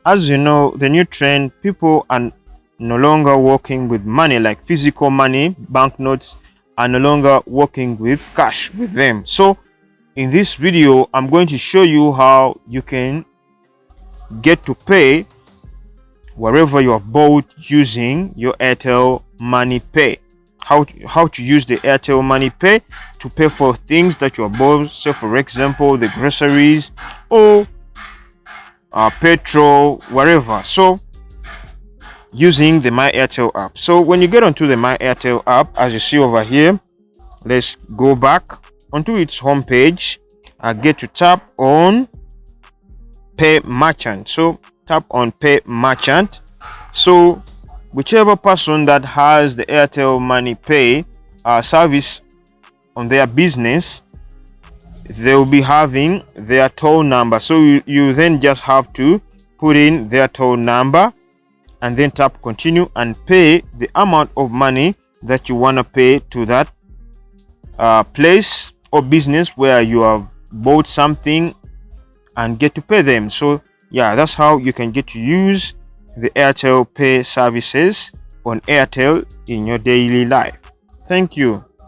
as you know, the new trend, people are no longer working with money, like physical money. Banknotes are no longer working with cash with them. So in this video, I'm going to show you how you can get to pay wherever you are bought using your Airtel Money Pay. How to use the Airtel Money Pay to pay for things that you are bought. So for example, the groceries or petrol, wherever. So using the My Airtel app. So when you get onto the My Airtel app, as you see over here, let's go back onto its home page. I get to tap on Pay Merchant. So tap on Pay Merchant. So whichever person that has the Airtel Money Pay service on their business, they will be having their toll number. So you then just have to put in their toll number and then tap continue and pay the amount of money that you want to pay to that place or business where you have bought something and get to pay them. So yeah, that's how you can get to use the Airtel Pay services on Airtel in your daily life. Thank you.